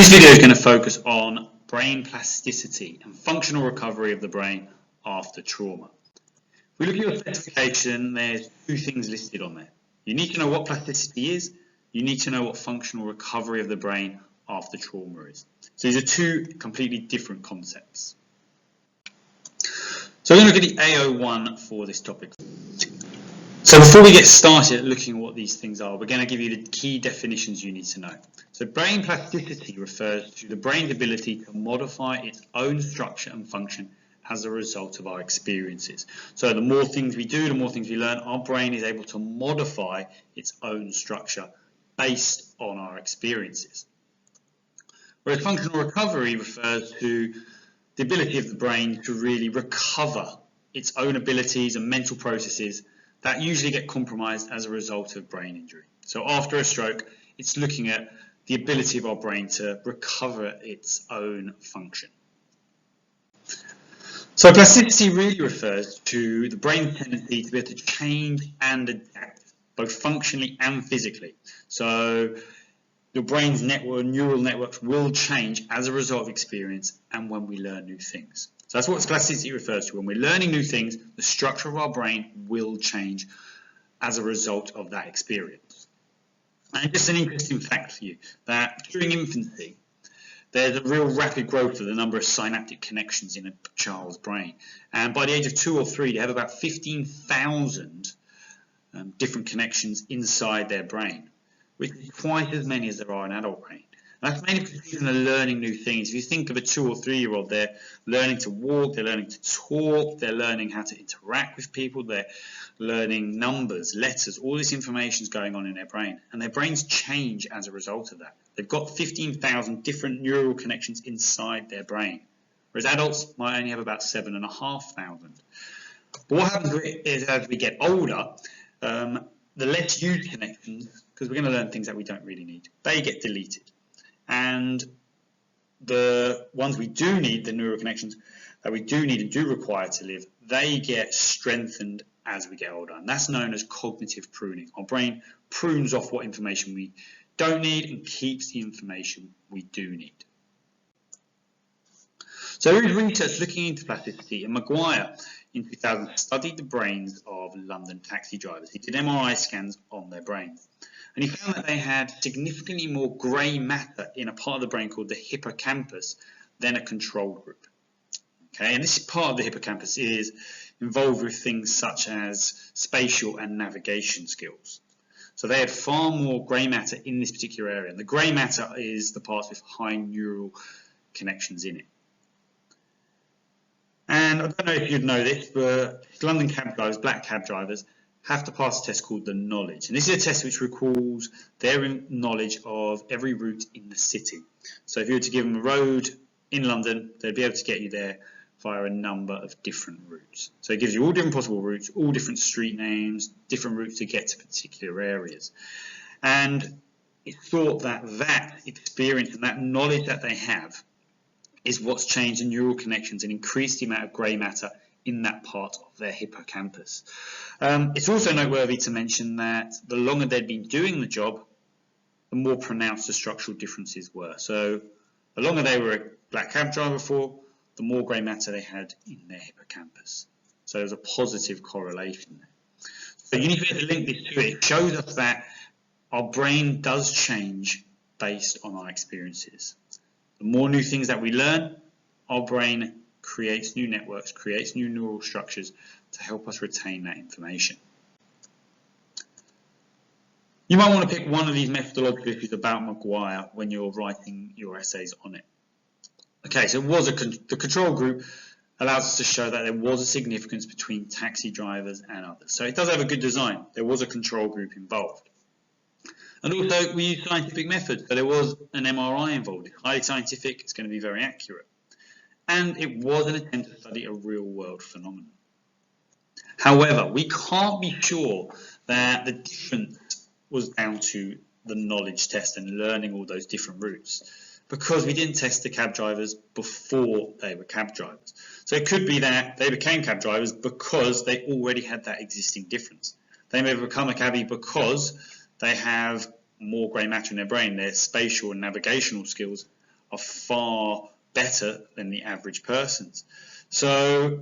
This video is going to focus on brain plasticity and functional recovery of the brain after trauma. If we look at your specification, there's two things listed on there. You need to know what plasticity is, you need to know what functional recovery of the brain after trauma is. So these are two completely different concepts. So we're going to look at the AO1 for this topic. So before we get started looking at what these things are, we're going to give you the key definitions you need to know. So brain plasticity refers to the brain's ability to modify its own structure and function as a result of our experiences. So the more things we do, the more things we learn, our brain is able to modify its own structure based on our experiences. Whereas functional recovery refers to the ability of the brain to really recover its own abilities and mental processes that usually get compromised as a result of brain injury. So after a stroke, it's looking at the ability of our brain to recover its own function. So plasticity really refers to the brain's tendency to be able to change and adapt, both functionally and physically. So your brain's neural networks will change as a result of experience and when we learn new things. So that's what plasticity refers to. When we're learning new things, the structure of our brain will change as a result of that experience. And just an interesting fact for you, that during infancy, there's a real rapid growth of the number of synaptic connections in a child's brain. And by the age of 2 or 3, they have about 15,000 different connections inside their brain, which is twice as many as there are in adult brain. And that's mainly because people are learning new things. If you think of a 2 or 3-year-old, they're learning to walk, they're learning to talk, they're learning how to interact with people, they're learning numbers, letters, all this information is going on in their brain. And their brains change as a result of that. They've got 15,000 different neural connections inside their brain, whereas adults might only have about 7,500. But what happens is as we get older, the less used connections, because we're going to learn things that we don't really need, they get deleted. And the ones we do need, the neural connections that we do need and do require to live, they get strengthened as we get older. And that's known as cognitive pruning. Our brain prunes off what information we don't need and keeps the information we do need. So there is research looking into plasticity, and Maguire in 2000 studied the brains of London taxi drivers. He did MRI scans on their brains. And he found that they had significantly more grey matter in a part of the brain called the hippocampus than a control group. Okay, and this part of the hippocampus is involved with things such as spatial and navigation skills. So they had far more grey matter in this particular area. And the grey matter is the parts with high neural connections in it. And I don't know if you'd know this, but London cab drivers, black cab drivers, have to pass a test called the knowledge. And this is a test which recalls their knowledge of every route in the city. So if you were to give them a road in London, they'd be able to get you there via a number of different routes. So it gives you all different possible routes, all different street names, different routes to get to particular areas. And it's thought that that experience and that knowledge that they have is what's changed the neural connections and increased the amount of grey matter in that part of their hippocampus. It's also noteworthy to mention that the longer they'd been doing the job, the more pronounced the structural differences were. So the longer they were a black cab driver for, the more grey matter they had in their hippocampus. So there's a positive correlation there. So you need to be able to link this to it. It shows us that our brain does change based on our experiences. The more new things that we learn, our brain creates new networks, creates new neural structures to help us retain that information. You might want to pick one of these methodological issues about Maguire when you're writing your essays on it. Okay, so the control group allows us to show that there was a significance between taxi drivers and others. So it does have a good design. There was a control group involved. And also we use scientific methods, so there was an MRI involved. It's highly scientific, it's going to be very accurate. And it was an attempt to study a real-world phenomenon. However, we can't be sure that the difference was down to the knowledge test and learning all those different routes, because we didn't test the cab drivers before they were cab drivers. So it could be that they became cab drivers because they already had that existing difference. They may have become a cabbie because they have more grey matter in their brain. Their spatial and navigational skills are far better than the average person's. So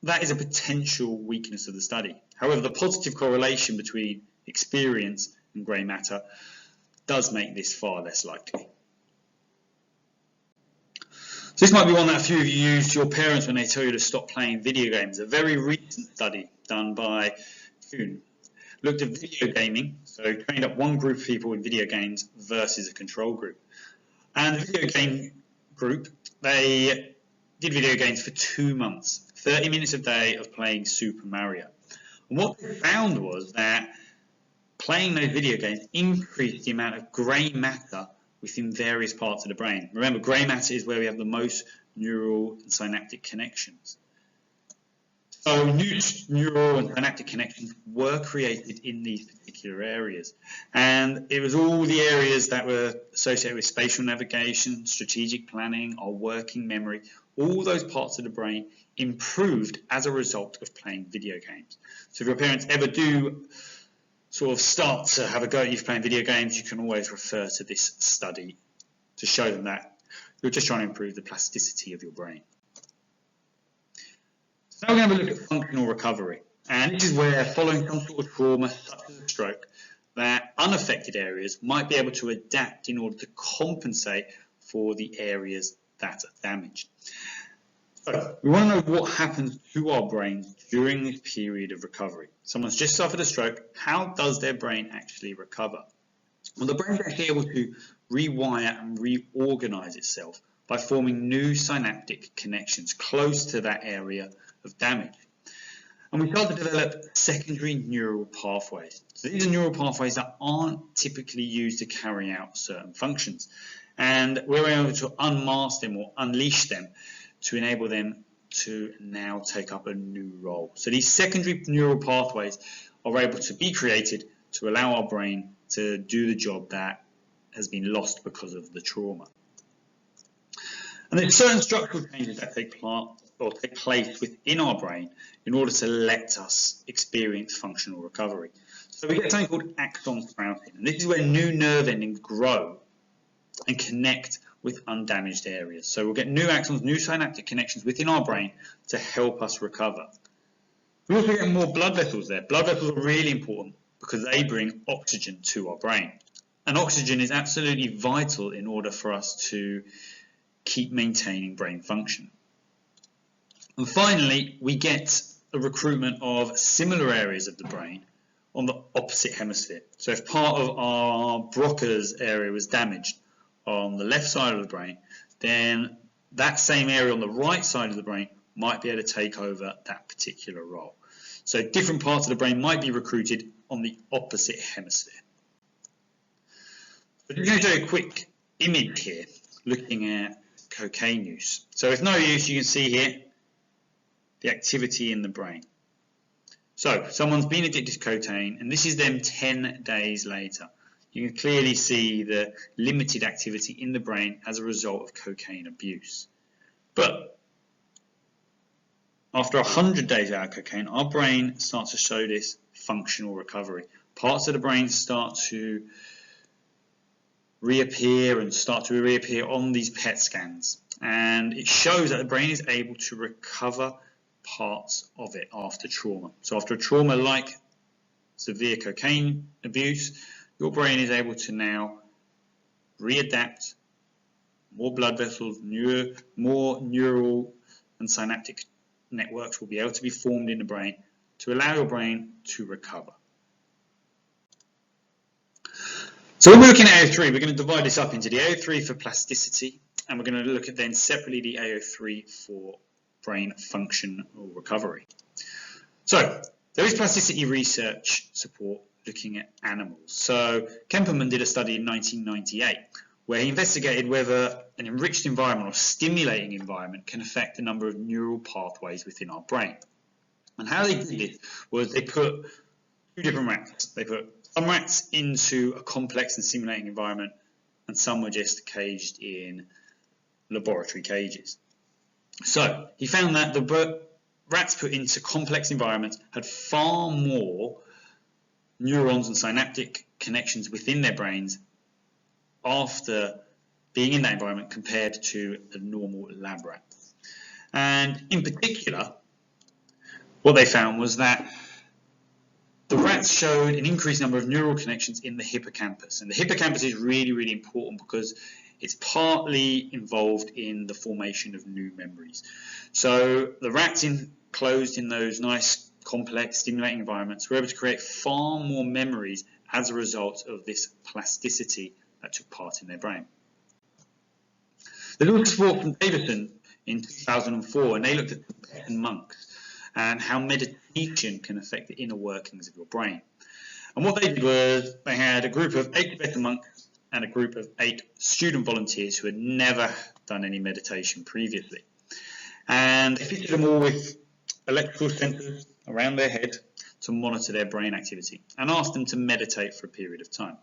that is a potential weakness of the study. However, the positive correlation between experience and grey matter does make this far less likely. So this might be one that a few of you use to your parents when they tell you to stop playing video games. A very recent study done by Kuhn looked at video gaming, so trained up one group of people in video games versus a control group. And the video game group, they did video games for 2 months, 30 minutes a day of playing Super Mario. And what they found was that playing those video games increased the amount of grey matter within various parts of the brain. Remember, grey matter is where we have the most neural and synaptic connections. So new neural and synaptic connections were created in these particular areas. And it was all the areas that were associated with spatial navigation, strategic planning, our working memory. All those parts of the brain improved as a result of playing video games. So if your parents ever do sort of start to have a go at you for playing video games, you can always refer to this study to show them that you're just trying to improve the plasticity of your brain. So now we're going to have a look at functional recovery. And this is where, following some sort of trauma, such as a stroke, that unaffected areas might be able to adapt in order to compensate for the areas that are damaged. So we want to know what happens to our brains during this period of recovery. Someone's just suffered a stroke. How does their brain actually recover? Well, the brain is actually able to rewire and reorganize itself by forming new synaptic connections close to that area of damage. And we start to develop secondary neural pathways. So these are neural pathways that aren't typically used to carry out certain functions. And we're able to unmask them or unleash them to enable them to now take up a new role. So these secondary neural pathways are able to be created to allow our brain to do the job that has been lost because of the trauma. And there's certain structural changes that take place within our brain in order to let us experience functional recovery. So we get something called axon sprouting, and this is where new nerve endings grow and connect with undamaged areas. So we'll get new axons, new synaptic connections within our brain to help us recover. We also get more blood vessels there. Blood vessels are really important because they bring oxygen to our brain. And oxygen is absolutely vital in order for us to keep maintaining brain function. And finally, we get a recruitment of similar areas of the brain on the opposite hemisphere. So if part of our Broca's area was damaged on the left side of the brain, then that same area on the right side of the brain might be able to take over that particular role. So different parts of the brain might be recruited on the opposite hemisphere. So I'm going to show you a quick image here looking at cocaine use. So with no use, you can see here the activity in the brain. So someone's been addicted to cocaine, and this is them 10 days later. You can clearly see the limited activity in the brain as a result of cocaine abuse. But after 100 days out of cocaine, our brain starts to show this functional recovery. Parts of the brain start to reappear on these PET scans. And it shows that the brain is able to recover parts of it after trauma. So after a trauma like severe cocaine abuse, your brain is able to now readapt. More blood vessels, more neural and synaptic networks will be able to be formed in the brain to allow your brain to recover. So when we're looking at AO3, we're going to divide this up into the AO3 for plasticity, and we're going to look at then separately the AO3 for brain function or recovery. So there is plasticity research support looking at animals. So Kemperman did a study in 1998 where he investigated whether an enriched environment or stimulating environment can affect the number of neural pathways within our brain. And how they did it was they put two different rats. They put some rats into a complex and stimulating environment, and some were just caged in laboratory cages. So he found that the rats put into complex environments had far more neurons and synaptic connections within their brains after being in that environment compared to a normal lab rat. And in particular, what they found was that the rats showed an increased number of neural connections in the hippocampus. And the hippocampus is really, really important because it's partly involved in the formation of new memories. So the rats enclosed in those nice, complex, stimulating environments were able to create far more memories as a result of this plasticity that took part in their brain. There's also support from Davidson in 2004, and they looked at Tibetan monks and how meditation can affect the inner workings of your brain. And what they did was they had a group of 8 Tibetan monks and a group of 8 student volunteers who had never done any meditation previously. And they fitted them all with electrical sensors around their head to monitor their brain activity and asked them to meditate for a period of time.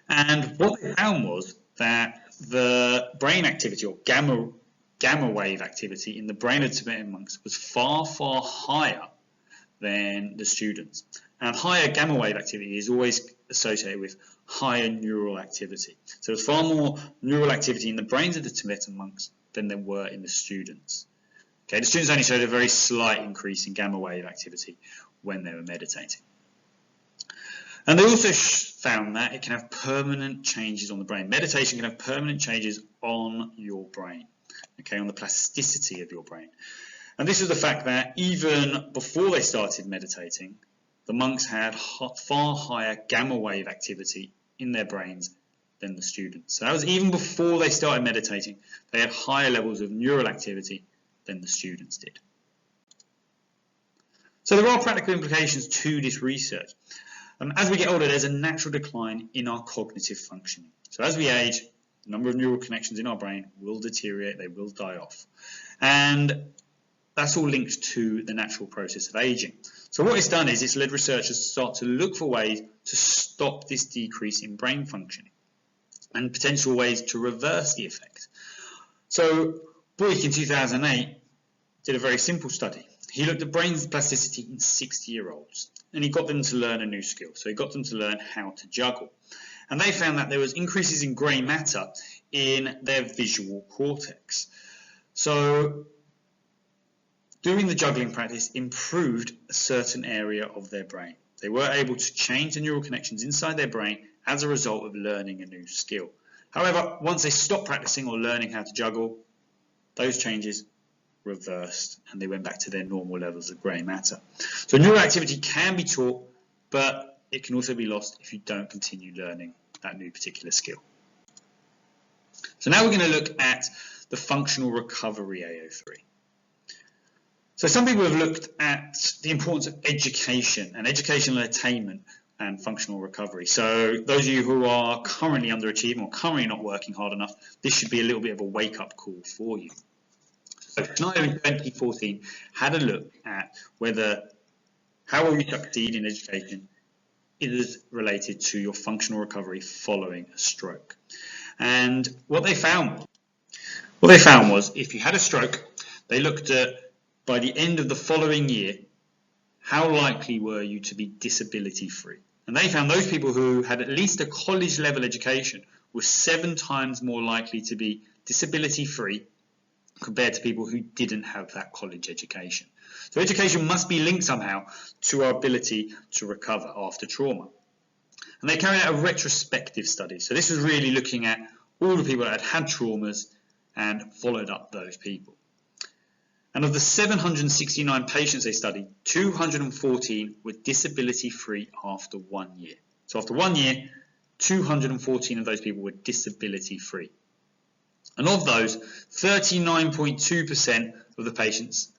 And what they found was that the brain activity, or gamma wave activity in the brain of Tibetan monks was far, far higher than the students. And higher gamma wave activity is always associated with higher neural activity. So there's far more neural activity in the brains of the Tibetan monks than there were in the students. Okay, the students only showed a very slight increase in gamma wave activity when they were meditating. And they also found that it can have permanent changes on the brain. Meditation can have permanent changes on your brain, okay, on the plasticity of your brain. And this is the fact that even before they started meditating, the monks had far higher gamma wave activity in their brains than the students. So that was even before they started meditating, they had higher levels of neural activity than the students did. So there are practical implications to this research. As we get older, there's a natural decline in our cognitive functioning. So as we age, the number of neural connections in our brain will deteriorate, they will die off. And that's all linked to the natural process of aging. So what it's done is it's led researchers to start to look for ways to stop this decrease in brain functioning and potential ways to reverse the effect. So Boyk in 2008 did a very simple study. He looked at brain plasticity in 60-year-olds and he got them to learn a new skill. So he got them to learn how to juggle. And they found that there was increases in grey matter in their visual cortex. So doing the juggling practice improved a certain area of their brain. They were able to change the neural connections inside their brain as a result of learning a new skill. However, once they stopped practicing or learning how to juggle, those changes reversed and they went back to their normal levels of grey matter. So neural activity can be taught, but it can also be lost if you don't continue learning that new particular skill. So now we're going to look at the functional recovery AO3. So some people have looked at the importance of education and educational attainment and functional recovery. So those of you who are currently underachieving or currently not working hard enough, this should be a little bit of a wake-up call for you. So Schneider in 2014 had a look at whether how will you succeed in education is related to your functional recovery following a stroke. And what they found was if you had a stroke, they looked at by the end of the following year, how likely were you to be disability free? And they found those people who had at least a college level education were 7 times more likely to be disability free compared to people who didn't have that college education. So education must be linked somehow to our ability to recover after trauma. And they carried out a retrospective study. So this was really looking at all the people that had traumas and followed up those people. And of the 769 patients they studied, 214 were disability free after 1 year. So after 1 year, 214 of those people were disability free. And of those, 39.2% of the patients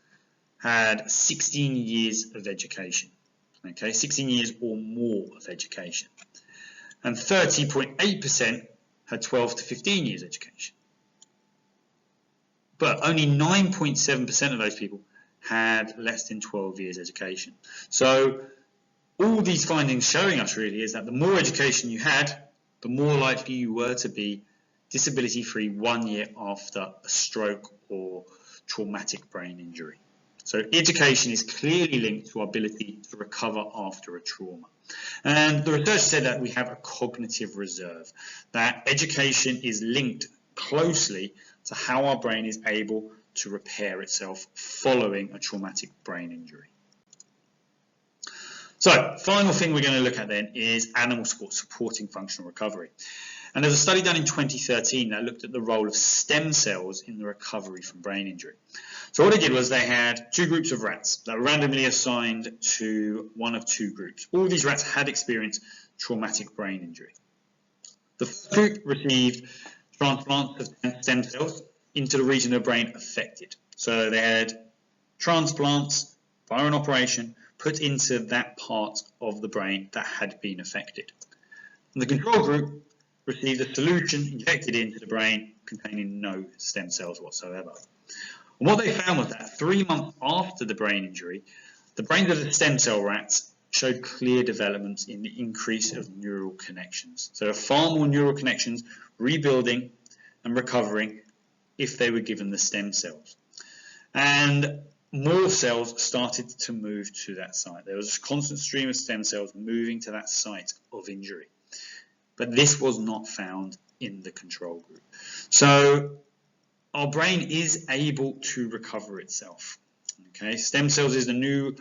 had 16 years of education. Okay, 16 years or more of education. And 30.8% had 12 to 15 years education. But only 9.7% of those people had less than 12 years education. So all these findings showing us really is that the more education you had, the more likely you were to be disability free 1 year after a stroke or traumatic brain injury. So education is clearly linked to our ability to recover after a trauma. And the research said that we have a cognitive reserve, that education is linked closely to how our brain is able to repair itself following a traumatic brain injury. So, final thing we're going to look at then is animal sport supporting functional recovery. And there's a study done in 2013 that looked at the role of stem cells in the recovery from brain injury. So what they did was they had two groups of rats that were randomly assigned to one of two groups. All these rats had experienced traumatic brain injury. The first group received transplants of stem cells into the region of the brain affected. So they had transplants via an operation put into that part of the brain that had been affected. And the control group received a solution injected into the brain containing no stem cells whatsoever. And what they found was that 3 months after the brain injury, the brains of the stem cell rats showed clear developments in the increase of neural connections. So far more neural connections rebuilding and recovering if they were given the stem cells. And more cells started to move to that site. There was a constant stream of stem cells moving to that site of injury. But this was not found in the control group. So our brain is able to recover itself. Okay, stem cells is the new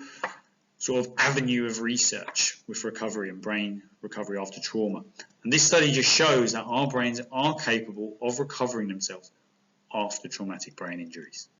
sort of avenue of research with recovery and brain recovery after trauma. And this study just shows that our brains are capable of recovering themselves after traumatic brain injuries.